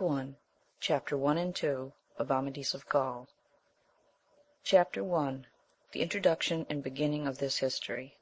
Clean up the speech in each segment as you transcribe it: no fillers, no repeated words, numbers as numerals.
1. Chapter 1 and 2 of Amadis of Gaul. Chapter 1. The introduction and beginning of this history.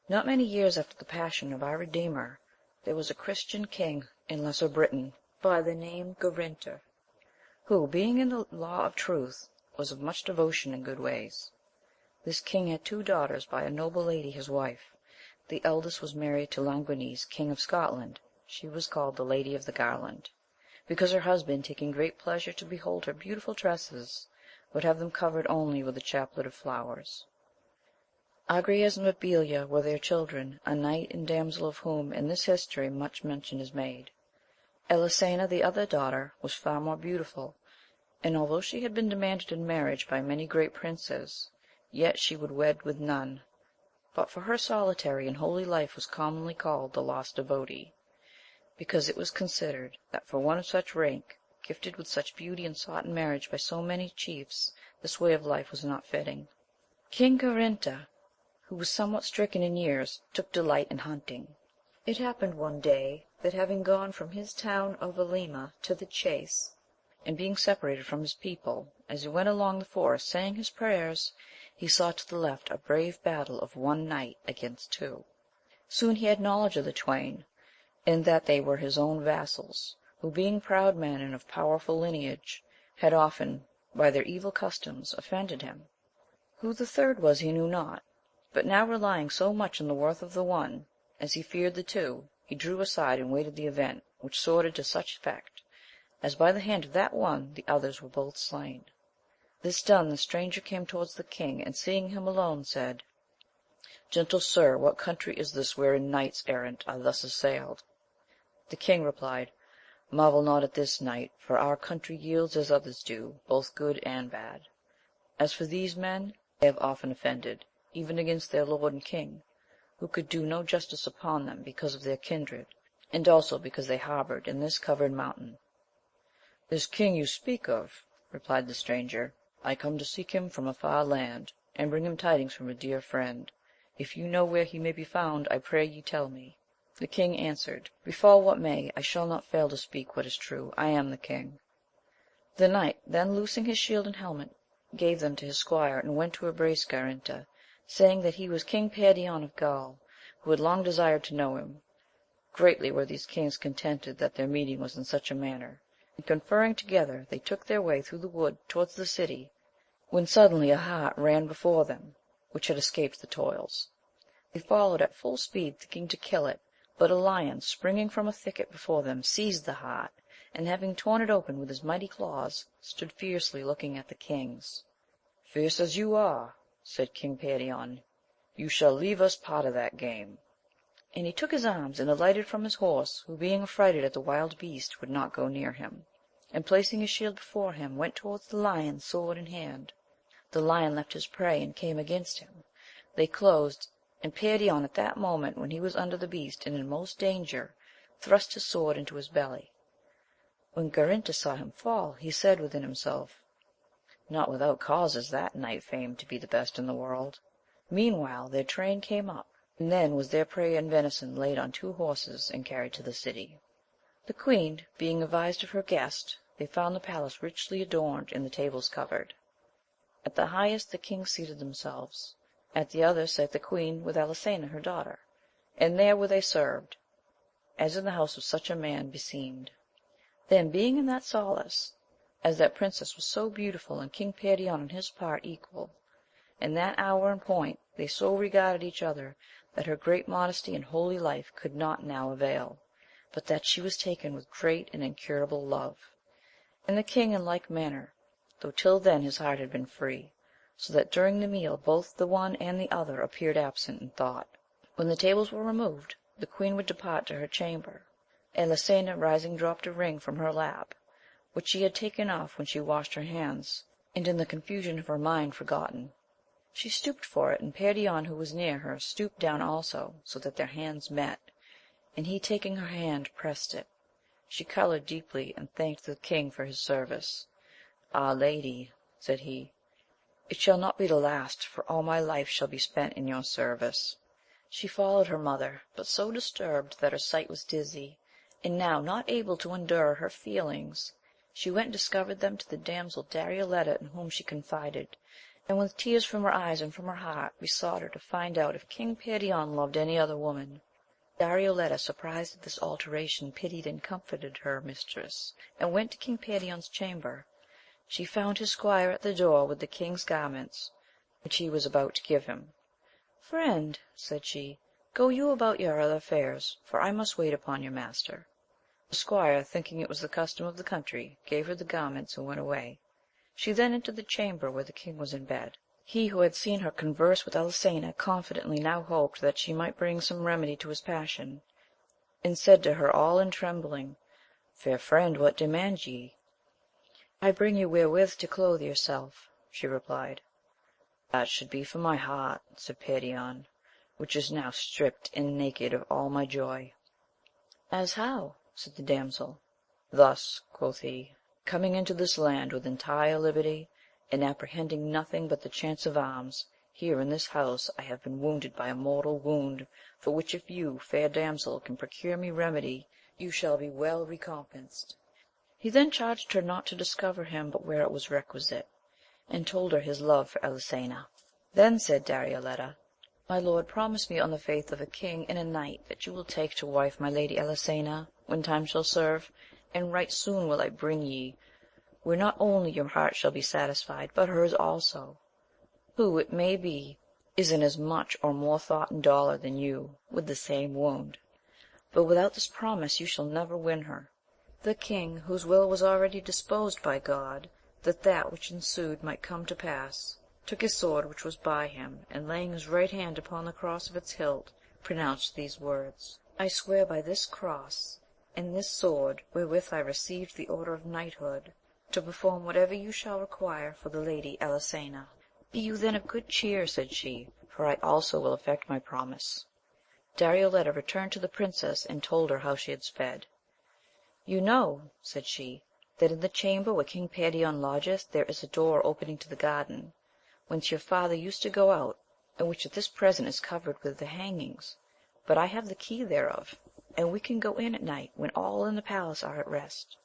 Not many years after the passion of our Redeemer, there was a Christian king in Lesser Britain, by the name Garinter, who, being in the law of truth, was of much devotion and good ways. This king had two daughters by a noble lady his wife. The eldest was married to Languines, king of Scotland. She was called the Lady of the Garland, because her husband, taking great pleasure to behold her beautiful tresses, would have them covered only with a chaplet of flowers. Agrias and Mabilia were their children, a knight and damsel of whom in this history much mention is made. Elisena, the other daughter, was far more beautiful, and although she had been demanded in marriage by many great princes, yet she would wed with none, but for her solitary and holy life was commonly called the lost devotee, because it was considered that for one of such rank, gifted with such beauty and sought in marriage by so many chiefs, this way of life was not fitting. King Garinter, who was somewhat stricken in years, took delight in hunting. It happened one day that, having gone from his town of Alima to the chase, and being separated from his people, as he went along the forest saying his prayers, he saw to the left a brave battle of one knight against two. Soon he had knowledge of the twain, and that they were his own vassals, who, being proud men and of powerful lineage, had often by their evil customs offended him. Who the third was he knew not, but now relying so much on the worth of the one, as he feared the two, he drew aside and waited the event, which sorted to such effect, as by the hand of that one the others were both slain. This done, the stranger came towards the king, and seeing him alone, said, "Gentle sir, what country is this wherein knights errant are thus assailed?" The king replied, "Marvel not at this, knight, for our country yields as others do, both good and bad. As for these men, they have often offended, even against their lord and king, who could do no justice upon them because of their kindred, and also because they harboured in this covered mountain." "This king you speak of," replied the stranger, "I come to seek him from a far land, and bring him tidings from a dear friend. If you know where he may be found, I pray ye tell me." The king answered, "Befall what may, I shall not fail to speak what is true. I am the king." The knight then, loosing his shield and helmet, gave them to his squire, and went to embrace Garinter, saying that he was King Perion of Gaul, who had long desired to know him. Greatly were these kings contented that their meeting was in such a manner, and conferring together they took their way through the wood towards the city, when suddenly a hart ran before them, which had escaped the toils. They followed at full speed, thinking to kill it, but a lion, springing from a thicket before them, seized the hart, and having torn it open with his mighty claws, stood fiercely looking at the kings. "Fierce as you are," said King Perion, "you shall leave us part of that game." And he took his arms, and alighted from his horse, who being affrighted at the wild beast would not go near him, and placing his shield before him, went towards the lion, sword in hand. The lion left his prey and came against him. They closed, and Perion at that moment, when he was under the beast and in most danger, thrust his sword into his belly. When Garinter saw him fall, he said within himself, "Not without cause is that knight famed to be the best in the world." Meanwhile their train came up, and then was their prey and venison laid on 2 horses and carried to the city. The queen being avised of her guest, they found the palace richly adorned and the tables covered. At the highest the kings seated themselves, at the other sate the queen with Elisena her daughter, and there were they served, as in the house of such a man beseemed. Then being in that solace, as that princess was so beautiful and King Perion on his part equal, in that hour and point they so regarded each other that her great modesty and holy life could not now avail, but that she was taken with great and incurable love. And the king in like manner, though till then his heart had been free, so that during the meal both the one and the other appeared absent in thought. When the tables were removed, the queen would depart to her chamber. Elisena rising dropped a ring from her lap, which she had taken off when she washed her hands, and in the confusion of her mind forgotten. She stooped for it, and Perion, who was near her, stooped down also, so that their hands met, and he taking her hand pressed it. She coloured deeply, and thanked the king for his service. "Ah, lady," said he, "it shall not be the last, for all my life shall be spent in your service." She followed her mother, but so disturbed that her sight was dizzy, And now, not able to endure her feelings, she went and discovered them to the damsel Darioleta, in whom she confided, and with tears from her eyes and from her heart besought her to find out if King Perion loved any other woman. Darioleta, surprised at this alteration, pitied and comforted her mistress, and went to King Perion's chamber. She found his squire at the door with the king's garments, which he was about to give him. Friend, said she, go you about your other affairs, for I must wait upon your master. The squire, thinking it was the custom of the country, gave her the garments and went away. She then entered the chamber where the king was in bed. He who had seen her converse with Elisena confidently now hoped that she might bring some remedy to his passion, and said to her all in trembling, Fair friend, what demand ye? I bring you wherewith to clothe yourself, she replied. That should be for my heart, said Perion, which is now stripped and naked of all my joy. As how? said the damsel. Thus, quoth he, coming into this land with entire liberty, and apprehending nothing but the chance of arms, here in this house I have been wounded by a mortal wound, for which if you, fair damsel, can procure me remedy, you shall be well recompensed. He then charged her not to discover him but where it was requisite, and told her his love for Elisena. Then said Darioleta, My lord, promise me on the faith of a king and a knight that you will take to wife my lady Elisena, when time shall serve, and right soon will I bring ye, where not only your heart shall be satisfied, but hers also, who, it may be, is in as much or more thought and dolour than you, with the same wound. But without this promise you shall never win her. The king, whose will was already disposed by God, that that which ensued might come to pass, took his sword which was by him, and laying his right hand upon the cross of its hilt, pronounced these words, I swear by this cross, and this sword, wherewith I received the order of knighthood, to perform whatever you shall require for the lady Elisena. Be you then of good cheer, said she, for I also will effect my promise. Darioleta returned to the princess, and told her how she had sped. You know, said she, that in the chamber where King Perion lodgeth there is a door opening to the garden, whence your father used to go out, and which at this present is covered with the hangings, but I have the key thereof, and we can go in at night when all in the palace are at rest.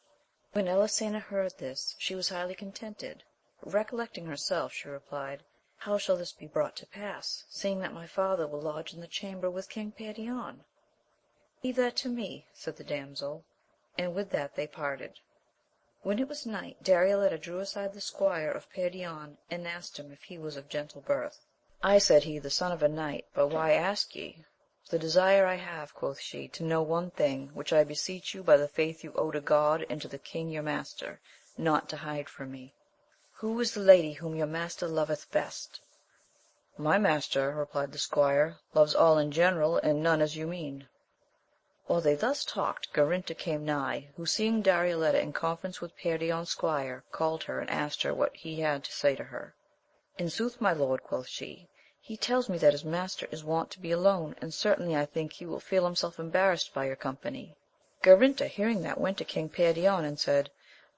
When Elisena heard this, she was highly contented, but recollecting herself, she replied, How shall this be brought to pass, seeing that my father will lodge in the chamber with King Perion? Leave that to me, said the damsel, and with that they parted. When it was night, Darioleta drew aside the squire of Perion, and asked him if he was of gentle birth. I, said he, the son of a knight, but why ask ye? The desire I have, quoth she, to know one thing, which I beseech you by the faith you owe to God and to the king your master, not to hide from me. Who is the lady whom your master loveth best? My master, replied the squire, loves all in general, and none as you mean. While they thus talked, Garinter came nigh, who seeing Darioleta in conference with Perion's squire, called her and asked her what he had to say to her. In sooth, my lord, quoth she, he tells me that his master is wont to be alone, and certainly I think he will feel himself embarrassed by your company. Garinter, hearing that, went to King Perion and said,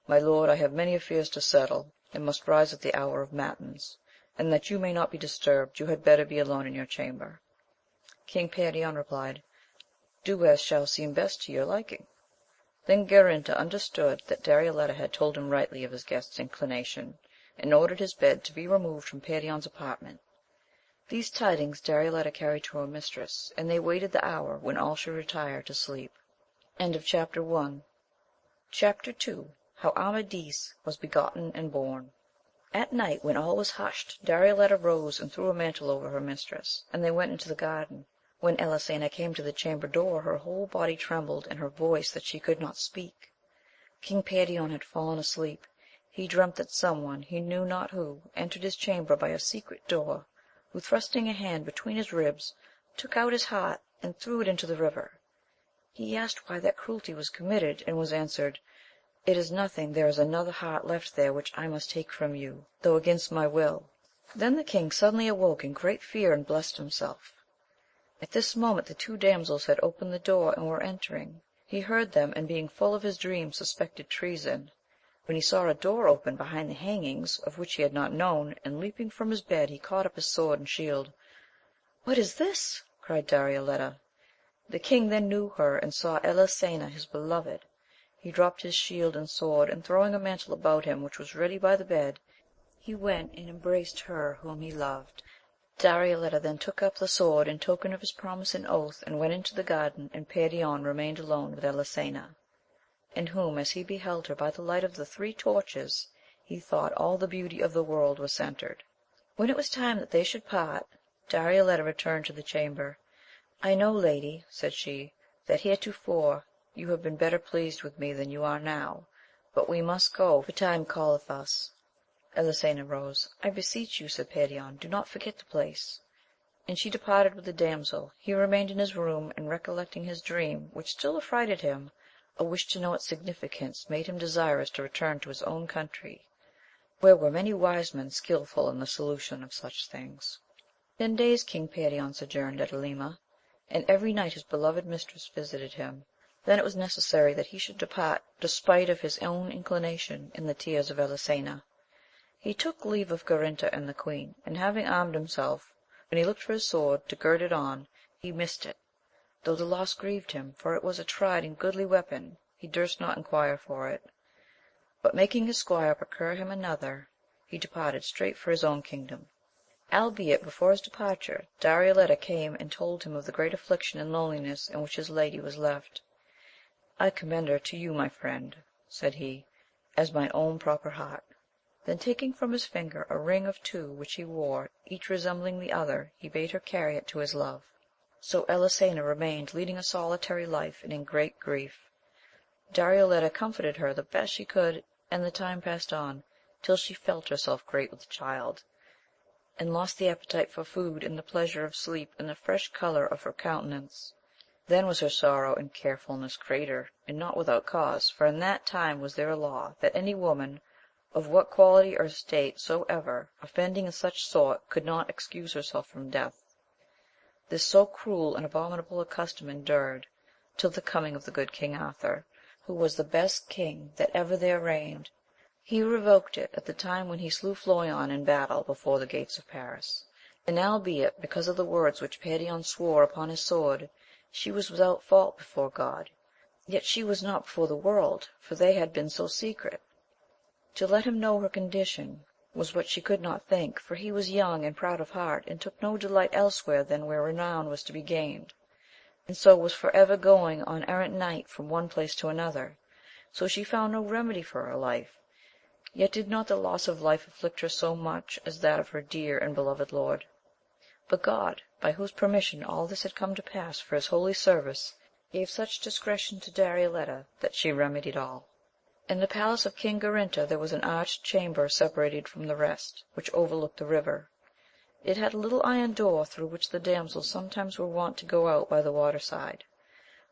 My lord, I have many affairs to settle, and must rise at the hour of matins, and that you may not be disturbed, you had better be alone in your chamber. King Perion replied, Do as shall seem best to your liking. Then Garinter understood that Darioleta had told him rightly of his guest's inclination, and ordered his bed to be removed from Perion's apartment. These tidings Darioleta carried to her mistress, and they waited the hour when all should retire to sleep. Chapter 2. How Amadis was begotten and born. At night, when all was hushed, Darioleta rose and threw a mantle over her mistress, and they went into the garden. When Elisena came to the chamber door, her whole body trembled, and her voice that she could not speak. King Perion had fallen asleep. He dreamt that some one, he knew not who, entered his chamber by a secret door, who, thrusting a hand between his ribs, took out his heart and threw it into the river. He asked why that cruelty was committed, and was answered, It is nothing, there is another heart left there which I must take from you, though against my will. Then the king suddenly awoke in great fear and blessed himself. At this moment the two damsels had opened the door and were entering. He heard them, and being full of his dream suspected treason, when he saw a door open behind the hangings, of which he had not known, and leaping from his bed he caught up his sword and shield. What is this? cried Darioleta. The king then knew her, and saw Elisena his beloved. He dropped his shield and sword, and throwing a mantle about him which was ready by the bed, he went and embraced her whom he loved. Darioleta then took up the sword in token of his promise and oath, and went into the garden, and Perion remained alone with Elisena, in whom, as he beheld her by the light of the 3 torches, he thought all the beauty of the world was centred. When it was time that they should part, Darioleta returned to the chamber. I know, lady, said she, that heretofore you have been better pleased with me than you are now, but we must go, for time calleth us. Elisena rose. I beseech you, said Perion, do not forget the place. And she departed with the damsel. He remained in his room, and recollecting his dream, which still affrighted him, a wish to know its significance made him desirous to return to his own country, where were many wise men skilful in the solution of such things. 10 days King Perion sojourned at Alima, and every night his beloved mistress visited him. Then it was necessary that he should depart, despite of his own inclination and the tears of Elisena. He took leave of Garinta and the queen, and having armed himself, when he looked for his sword to gird it on, he missed it. Though the loss grieved him, for it was a tried and goodly weapon, he durst not enquire for it, but making his squire procure him another, he departed straight for his own kingdom. Albeit before his departure Darioleta came and told him of the great affliction and loneliness in which his lady was left. I commend her to you, my friend, said he, as mine own proper heart. Then taking from his finger a ring of 2 which he wore, each resembling the other, he bade her carry it to his love. So Elisena remained, leading a solitary life and in great grief. Darioleta comforted her the best she could, and the time passed on, till she felt herself great with child, and lost the appetite for food, and the pleasure of sleep, and the fresh colour of her countenance. Then was her sorrow and carefulness greater, and not without cause, for in that time was there a law, that any woman, of what quality or state soever, offending in such sort, could not excuse herself from death. This so cruel and abominable a custom endured till the coming of the good King Arthur, who was the best king that ever there reigned. He revoked it at the time when he slew Floyan in battle before the gates of Paris. And albeit, because of the words which Perion swore upon his sword, she was without fault before God, yet she was not before the world, for they had been so secret. To let him know her condition was what she could not think, for he was young and proud of heart, and took no delight elsewhere than where renown was to be gained, and so was for ever going on errant night from one place to another. So she found no remedy for her life, yet did not the loss of life afflict her so much as that of her dear and beloved lord. But God, by whose permission all this had come to pass for his holy service, gave such discretion to Darioleta that she remedied all. In the palace of King Garinta there was an arched chamber separated from the rest, which overlooked the river. It had a little iron door through which the damsels sometimes were wont to go out by the water side,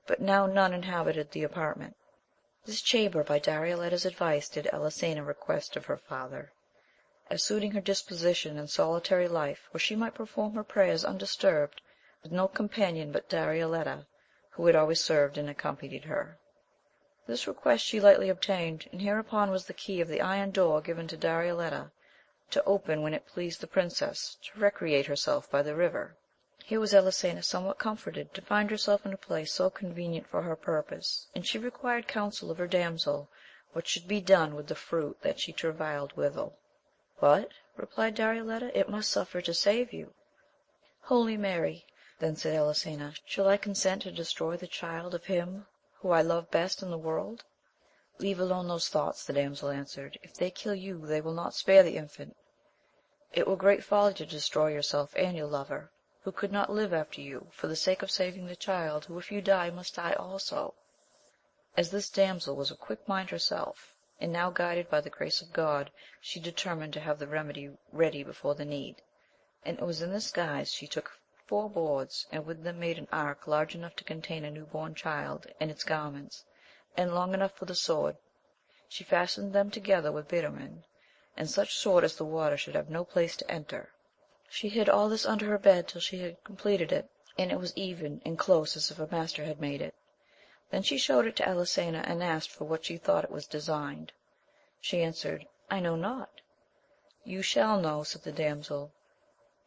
but now none inhabited the apartment. This chamber by Darioleta's advice did Elisena request of her father, as suiting her disposition and solitary life, where she might perform her prayers undisturbed, with no companion but Darioleta, who had always served and accompanied her. This request she lightly obtained, and hereupon was the key of the iron door given to Darioleta, to open when it pleased the princess to recreate herself by the river. Here was Elisena somewhat comforted to find herself in a place so convenient for her purpose, and she required counsel of her damsel what should be done with the fruit that she travailed withal. What, replied Darioleta, it must suffer to save you. Holy Mary, then said Elisena, shall I consent to destroy the child of him who I love best in the world? Leave alone those thoughts, the damsel answered. If they kill you, they will not spare the infant. It were great folly to destroy yourself and your lover, who could not live after you, for the sake of saving the child, who if you die must die also. As this damsel was of quick mind herself, and now guided by the grace of God, she determined to have the remedy ready before the need, and it was in this guise she took 4 boards, and with them made an ark large enough to contain a new-born child and its garments, and long enough for the sword. She fastened them together with bitumen, and such sort as the water should have no place to enter. She hid all this under her bed till she had completed it, and it was even and close as if a master had made it. Then she showed it to Elisena, and asked for what she thought it was designed. She answered, I know not. You shall know, said the damsel,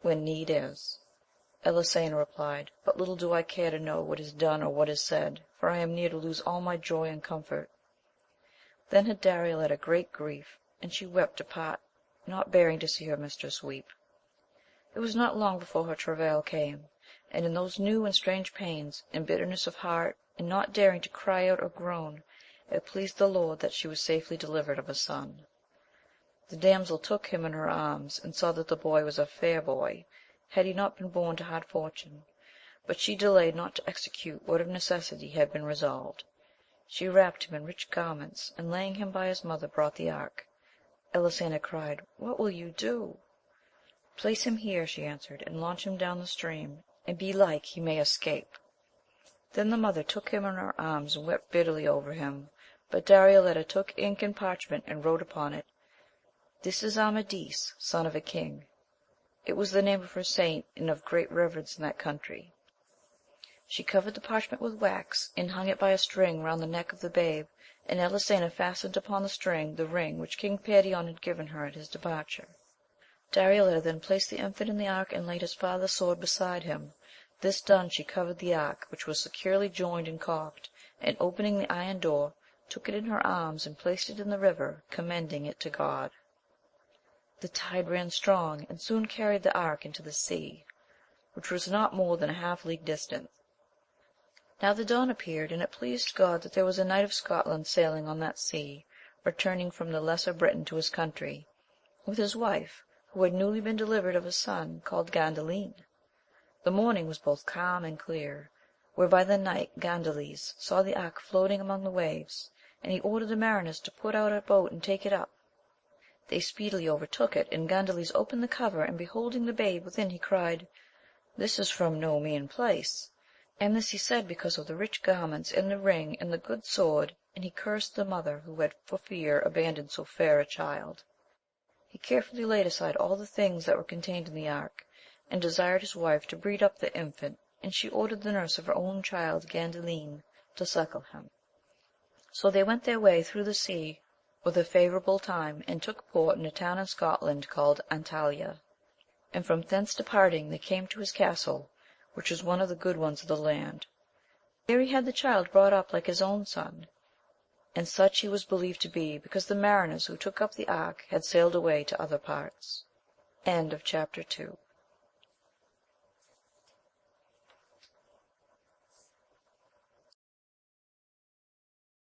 when need is. Elisena replied, but little do I care to know what is done or what is said, for I am near to lose all my joy and comfort. Then had Darioleta great grief, and she wept to part, not bearing to see her mistress weep. It was not long before her travail came, and in those new and strange pains, in bitterness of heart, and not daring to cry out or groan, it pleased the Lord that she was safely delivered of a son. The damsel took him in her arms, and saw that the boy was a fair boy, had he not been born to hard fortune, but she delayed not to execute what of necessity had been resolved. She wrapped him in rich garments, and laying him by his mother brought the ark. Elisena cried, What will you do? Place him here, she answered, and launch him down the stream, and belike he may escape. Then the mother took him in her arms and wept bitterly over him, but Darioleta took ink and parchment and wrote upon it, This is Amadis, son of a king. It was the name of her saint, and of great reverence in that country. She covered the parchment with wax, and hung it by a string round the neck of the babe, and Elisena fastened upon the string the ring which King Perion had given her at his departure. Darioleta then placed the infant in the ark, and laid his father's sword beside him. This done, she covered the ark, which was securely joined and caulked, and opening the iron door, took it in her arms, and placed it in the river, commending it to God. The tide ran strong, and soon carried the ark into the sea, which was not more than a half-league distant. Now the dawn appeared, and it pleased God that there was a knight of Scotland sailing on that sea, returning from the Lesser Britain to his country, with his wife, who had newly been delivered of a son, called Gandalin. The morning was both calm and clear, whereby the knight Gandales saw the ark floating among the waves, and he ordered the mariners to put out a boat and take it up. They speedily overtook it, and Gandales opened the cover, and beholding the babe within, he cried, This is from no mean place. And this he said because of the rich garments, and the ring, and the good sword, and he cursed the mother who had for fear abandoned so fair a child. He carefully laid aside all the things that were contained in the ark, and desired his wife to breed up the infant, and she ordered the nurse of her own child Gandalin to suckle him. So they went their way through the sea with a favourable time, and took port in a town in Scotland called Antalya, and from thence departing they came to his castle, which was one of the good ones of the land. There he had the child brought up like his own son, and such he was believed to be, because the mariners who took up the ark had sailed away to other parts. Chapter 3